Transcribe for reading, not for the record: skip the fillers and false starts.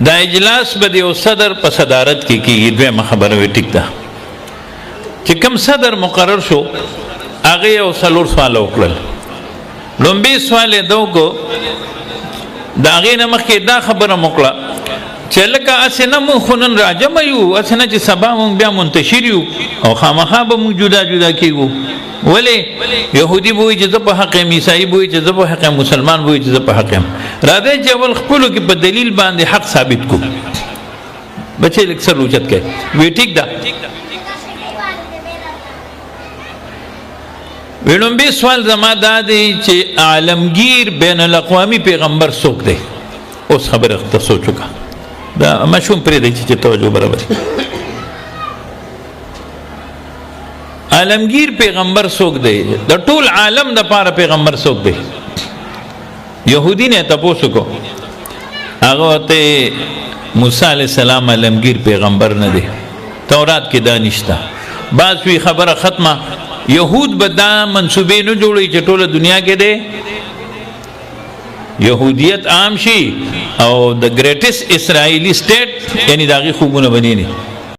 دا اجلاس به د یو صدر په صدارت کې کېږي. دویمه خبره وي ټیک ده چې کوم صدر مقرر شو هغه یو څلور سواله وکړل. لومبي سوال یې دا وکړو د هغې نه مخکې دا خبره مو وکړه چې لکه هسې نه مونږ خو نن راجمع یو، هسې نه چې سبا مونږ بیا منتشر یو او خامخا به مونږ جدا جدا کېږو. ولې یهودي به وایي چې زه په حق یم، عیسایي به وایي چې زه په حق یم، مسلمان به وایي چې زه په حق یم. راځئ چې اول خپلو کې په دلیل باندې حق ثابت کړو. بچې لږ سر اوچت کړئ. وی ټیک ده. وی لومبي سوال زما دا دی چې عالمگیر بین الاقوامی پیغمبر څوک دی؟ اوس خبره ته سوچ وکړه. دا مشهوم پرېږدئ چې توجه برابر عالمگیر پیغمبر څوک دی؟ د ټول عالم دپاره پیغمبر څوک دی؟ یهودي نه تپوس وکړو، هغه ورته موسی علیه السلام عالمگیر پیغمبر نه دی، تورات کې دا نشته. بعض وی خبره ختمه، یهود به دا منصوبې نه جوړوي چې ټوله دنیا کې دی یهودیت عام شي او د ګریټست اسرائیلی سټیټ یعنی د هغې خوبونه بنې نه